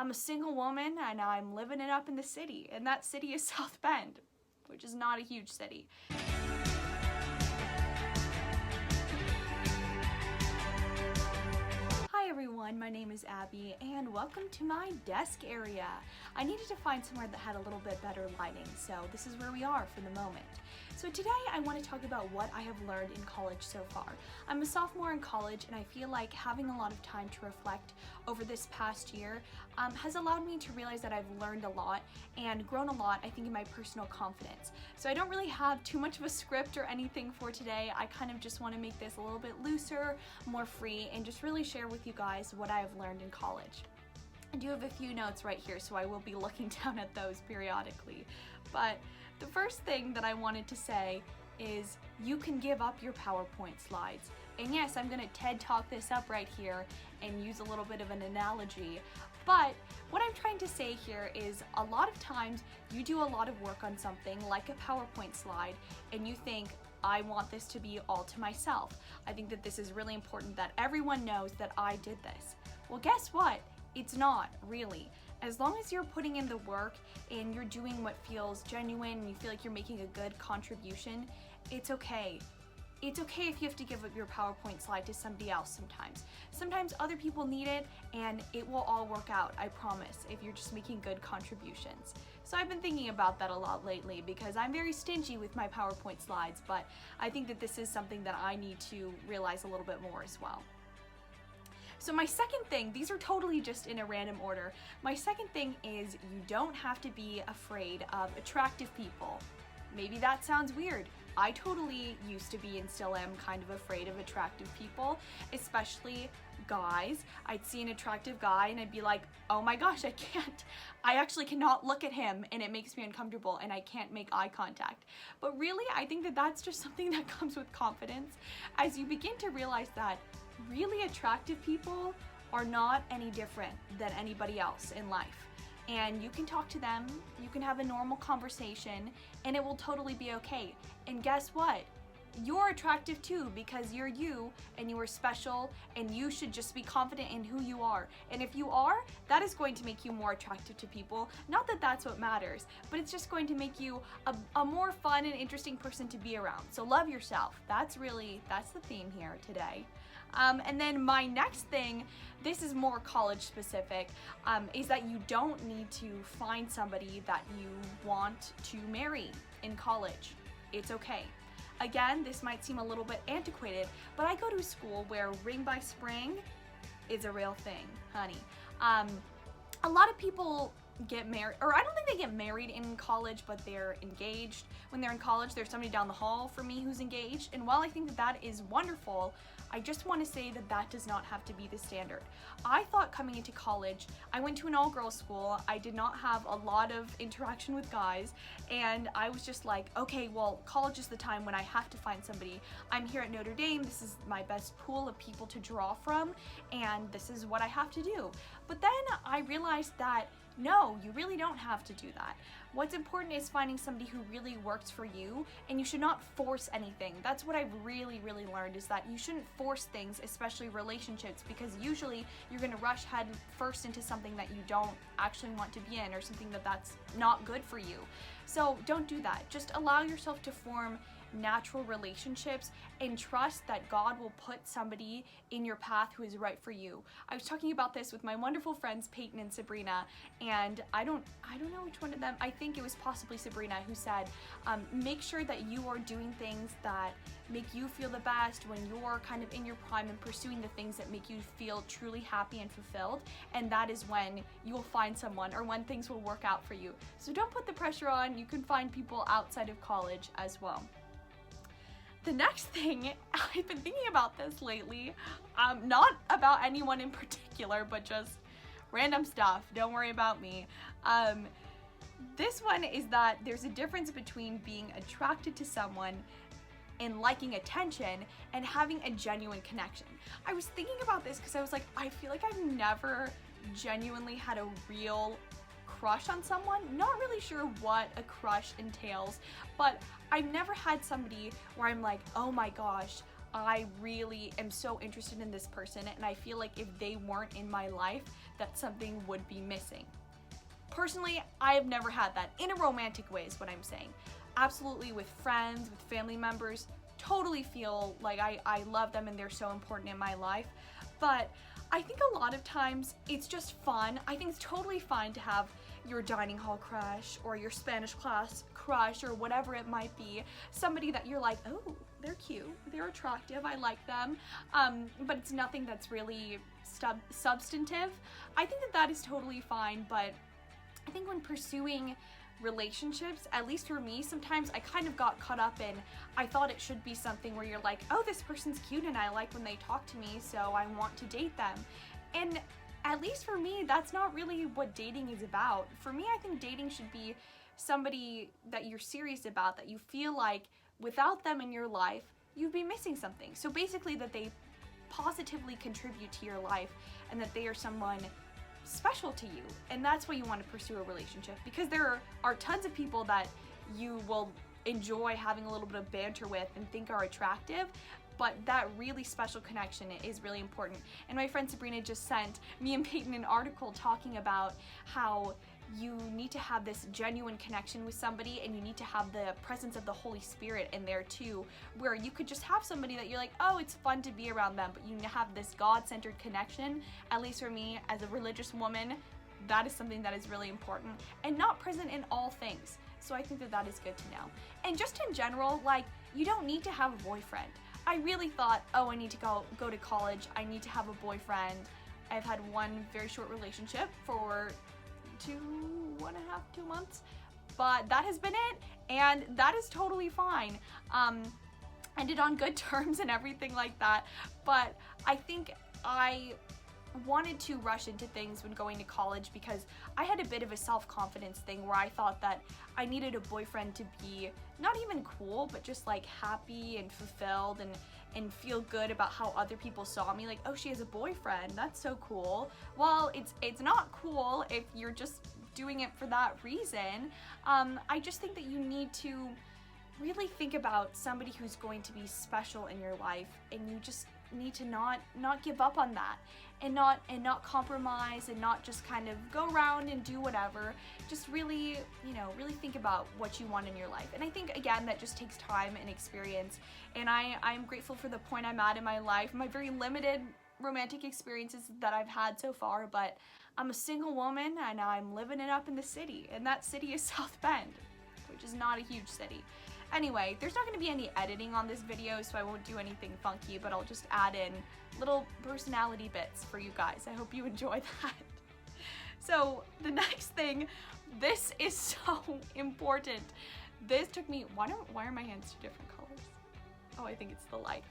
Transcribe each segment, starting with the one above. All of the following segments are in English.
I'm a single woman and I'm living it up in the city, and that city is South Bend, which is not a huge city. Hi everyone, my name is Abby and welcome to my desk area. I needed to find somewhere that had a little bit better lighting, so this is where we are for the moment. So today I want to talk about what I have learned in college so far. I'm a sophomore in college and I feel like having a lot of time to reflect over this past year has allowed me to realize that I've learned a lot and grown a lot, I think, in my personal confidence. So I don't really have too much of a script or anything for today. I kind of just want to make this a little bit looser, more free, and just really share with you guys what I have learned in college. I do have a few notes right here, so I will be looking down at those periodically. But the first thing that I wanted to say is you can give up your PowerPoint slides. And yes, I'm gonna TED Talk this up right here and use a little bit of an analogy. But what I'm trying to say here is a lot of times you do a lot of work on something like a PowerPoint slide and you think, I want this to be all to myself. I think that this is really important that everyone knows that I did this. Well, guess what? It's not really. As long as you're putting in the work and you're doing what feels genuine and you feel like you're making a good contribution, it's okay. It's okay if you have to give up your PowerPoint slide to somebody else sometimes. Sometimes other people need it and it will all work out, I promise, if you're just making good contributions. So I've been thinking about that a lot lately because I'm very stingy with my PowerPoint slides, but I think that this is something that I need to realize a little bit more as well. So my second thing, these are totally just in a random order. My second thing is you don't have to be afraid of attractive people. Maybe that sounds weird. I totally used to be and still am kind of afraid of attractive people, especially guys. I'd see an attractive guy and I'd be like, oh my gosh, I actually cannot look at him and it makes me uncomfortable and I can't make eye contact. But really, I think that that's just something that comes with confidence as you begin to realize that really attractive people are not any different than anybody else in life. And you can talk to them, you can have a normal conversation, and it will totally be okay. And guess what? You're attractive too because you're you and you are special and you should just be confident in who you are. And if you are, that is going to make you more attractive to people. Not that that's what matters, but it's just going to make you a more fun and interesting person to be around. So love yourself. That's the theme here today. And then my next thing, this is more college specific, is that you don't need to find somebody that you want to marry in college. It's okay. Again, this might seem a little bit antiquated, but I go to a school where ring by spring is a real thing, honey. A lot of people get married, or I don't think they get married in college, but they're engaged. When they're in college, there's somebody down the hall from me who's engaged, and while I think that that is wonderful, I just want to say that that does not have to be the standard. I thought coming into college, I went to an all-girls school, I did not have a lot of interaction with guys, and I was just like, okay, well, college is the time when I have to find somebody. I'm here at Notre Dame, this is my best pool of people to draw from, and this is what I have to do. But then I realized that no, you really don't have to do that. What's important is finding somebody who really works for you, and you should not force anything. That's what I've really learned, is that you shouldn't force things, especially relationships, because usually you're gonna rush head first into something that you don't actually want to be in, or something that's not good for you. So don't do that. Just allow yourself to form natural relationships and trust that God will put somebody in your path who is right for you. I was talking about this with my wonderful friends Peyton and Sabrina, and I don't know which one of them, I think it was possibly Sabrina, who said, make sure that you are doing things that make you feel the best when you're kind of in your prime and pursuing the things that make you feel truly happy and fulfilled, and that is when you'll find someone, or when things will work out for you. So don't put the pressure on. You can find people outside of college as well. The next thing, I've been thinking about this lately, not about anyone in particular, but just random stuff, don't worry about me. This one is that there's a difference between being attracted to someone and liking attention and having a genuine connection. I was thinking about this because I was like, I feel like I've never genuinely had a real crush on someone. Not really sure what a crush entails, but I've never had somebody where I'm like, oh my gosh, I really am so interested in this person, and I feel like if they weren't in my life, that something would be missing. Personally, I have never had that in a romantic way is what I'm saying. Absolutely with friends, with family members, totally feel like I love them and they're so important in my life. But I think a lot of times it's just fun. I think it's totally fine to have your dining hall crush or your Spanish class crush or whatever it might be. Somebody that you're like, oh, they're cute, they're attractive, I like them. But it's nothing that's really substantive. I think that is totally fine, but I think when pursuing relationships, at least for me, sometimes I kind of got caught up in, I thought it should be something where you're like, oh, this person's cute and I like when they talk to me, so I want to date them. And at least for me, that's not really what dating is about. For me, I think dating should be somebody that you're serious about, that you feel like without them in your life, you'd be missing something. So basically that they positively contribute to your life and that they are someone special to you, and that's why you want to pursue a relationship, because there are tons of people that you will enjoy having a little bit of banter with and think are attractive, but that really special connection is really important. And my friend Sabrina just sent me and Peyton an article talking about how you need to have this genuine connection with somebody, and you need to have the presence of the Holy Spirit in there too, where you could just have somebody that you're like, oh, it's fun to be around them, but you have this God-centered connection. At least for me, as a religious woman, that is something that is really important and not present in all things. So I think that is good to know. And just in general, like, you don't need to have a boyfriend. I really thought, oh, I need to go to college, I need to have a boyfriend. I've had one very short relationship for 2 months, but that has been it, and that is totally fine. Ended on good terms and everything like that, but I think I wanted to rush into things when going to college because I had a bit of a self-confidence thing where I thought that I needed a boyfriend to be not even cool, but just like happy and fulfilled and feel good about how other people saw me. Like, oh, she has a boyfriend, that's so cool. Well, it's not cool if you're just doing it for that reason. I just think that you need to really think about somebody who's going to be special in your life, and you just need to not give up on that, and not compromise, and not just kind of go around and do whatever. Just really, really think about what you want in your life. And I think, again, that just takes time and experience, and I'm grateful for the point I'm at in my life, my very limited romantic experiences that I've had so far, but I'm a single woman and I'm living it up in the city, and that city is South Bend, which is not a huge city. Anyway, there's not going to be any editing on this video, so I won't do anything funky, but I'll just add in little personality bits for you guys. I hope you enjoy that. So the next thing, this is so important. This took me, why are my hands two different colors? Oh, I think it's the light.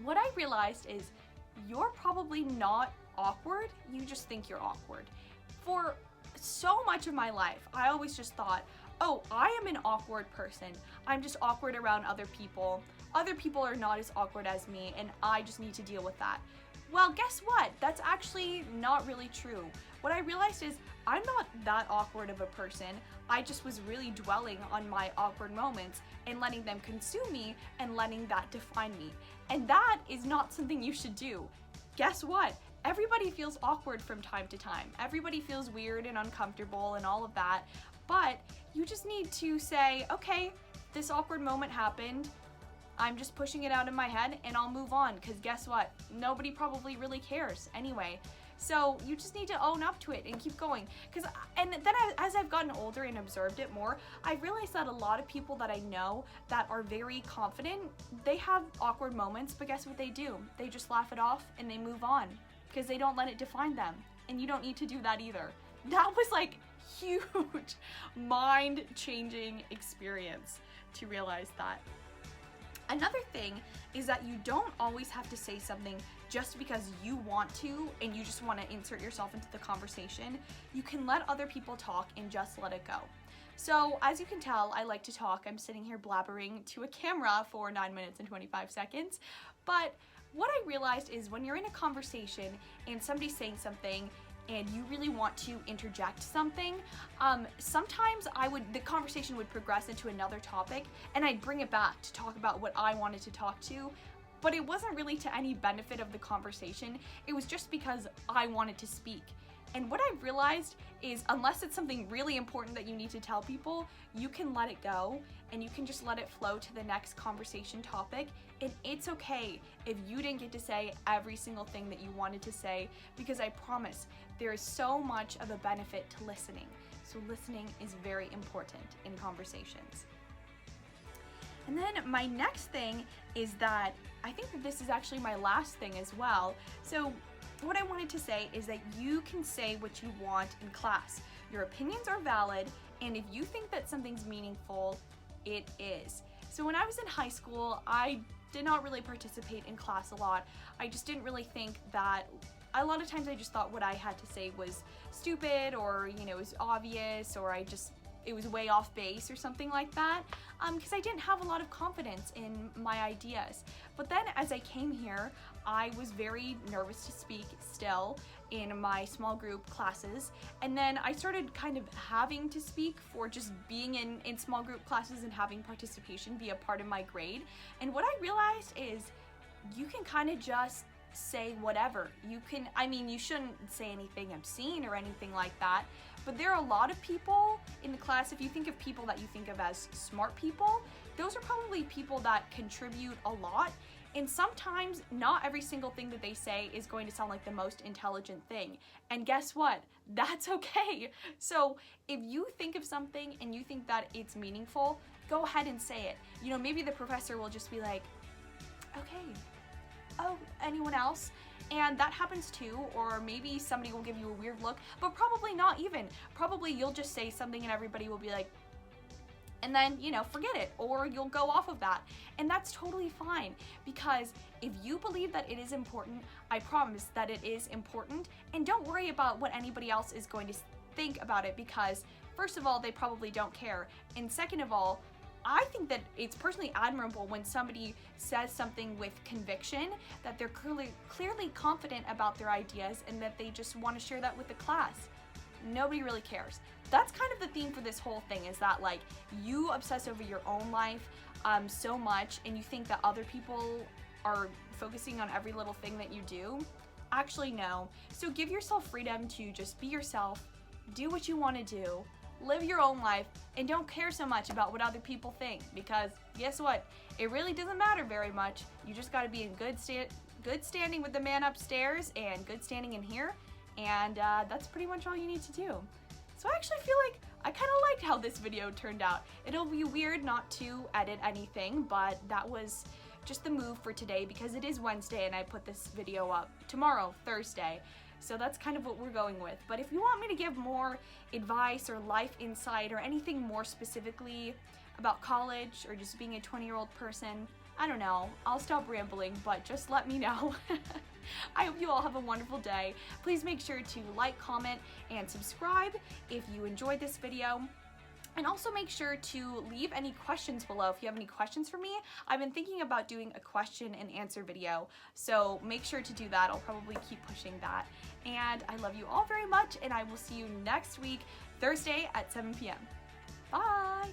What I realized is you're probably not awkward, you just think you're awkward. For so much of my life, I always just thought, oh, I am an awkward person. I'm just awkward around other people. Other people are not as awkward as me, and I just need to deal with that. Well, guess what? That's actually not really true. What I realized is I'm not that awkward of a person. I just was really dwelling on my awkward moments and letting them consume me and letting that define me. And that is not something you should do. Guess what? Everybody feels awkward from time to time. Everybody feels weird and uncomfortable and all of that. But you just need to say, okay, this awkward moment happened. I'm just pushing it out in my head and I'll move on, because guess what? Nobody probably really cares anyway. So you just need to own up to it and keep going. And then as I've gotten older and observed it more, I've realized that a lot of people that I know that are very confident, they have awkward moments, but guess what they do? They just laugh it off and they move on, because they don't let it define them. And you don't need to do that either. That was like huge mind-changing experience to realize that. Another thing is that you don't always have to say something just because you want to and you just want to insert yourself into the conversation. You can let other people talk and just let it go. So as you can tell, I like to talk. I'm sitting here blabbering to a camera for 9 minutes and 25 seconds. But what I realized is when you're in a conversation and somebody's saying something and you really want to interject something, sometimes the conversation would progress into another topic and I'd bring it back to talk about what I wanted to talk to. but it wasn't really to any benefit of the conversation. It was just because I wanted to speak. And what I realized is, unless it's something really important that you need to tell people, you can let it go and you can just let it flow to the next conversation topic. And it's okay if you didn't get to say every single thing that you wanted to say, because I promise there is so much of a benefit to listening. So listening is very important in conversations. And then my next thing is that I think that this is actually my last thing as well. So what I wanted to say is that you can say what you want in class. Your opinions are valid, and if you think that something's meaningful, it is. So when I was in high school, I did not really participate in class a lot. I just didn't really think that, a lot of times I just thought what I had to say was stupid, or it was obvious, or it was way off base or something like that, because I didn't have a lot of confidence in my ideas. But then as I came here, I was very nervous to speak still in my small group classes, and then I started kind of having to speak for just being in small group classes and having participation be a part of my grade. And what I realized is you can kind of just say whatever. You shouldn't say anything obscene or anything like that, but there are a lot of people in the class, if you think of people that you think of as smart people, those are probably people that contribute a lot, and sometimes not every single thing that they say is going to sound like the most intelligent thing. And guess what? That's okay. So if you think of something and you think that it's meaningful, go ahead and say it. Maybe the professor will just be like, okay, oh, anyone else? And that happens too, or maybe somebody will give you a weird look, but probably not even. Probably you'll just say something and everybody will be like, and then, forget it, or you'll go off of that. And that's totally fine, because if you believe that it is important, I promise that it is important, and don't worry about what anybody else is going to think about it, because first of all, they probably don't care, and second of all, I think that it's personally admirable when somebody says something with conviction, that they're clearly confident about their ideas and that they just want to share that with the class. Nobody really cares. That's kind of the theme for this whole thing, is that you obsess over your own life so much, and you think that other people are focusing on every little thing that you do. Actually, no. So give yourself freedom to just be yourself, do what you want to do, live your own life, and don't care so much about what other people think, because guess what? It really doesn't matter very much. You just got to be in good standing with the man upstairs and good standing in here, and that's pretty much all you need to do. So I actually feel like I kind of liked how this video turned out. It'll be weird not to edit anything, but that was just the move for today, because it is Wednesday and I put this video up tomorrow, Thursday. So that's kind of what we're going with. But if you want me to give more advice or life insight or anything more specifically about college or just being a 20-year-old person, I don't know, I'll stop rambling, but just let me know. I hope you all have a wonderful day. Please make sure to like, comment, and subscribe if you enjoyed this video. And also make sure to leave any questions below if you have any questions for me. I've been thinking about doing a question and answer video, so make sure to do that. I'll probably keep pushing that. And I love you all very much, and I will see you next week, Thursday at 7 p.m. Bye!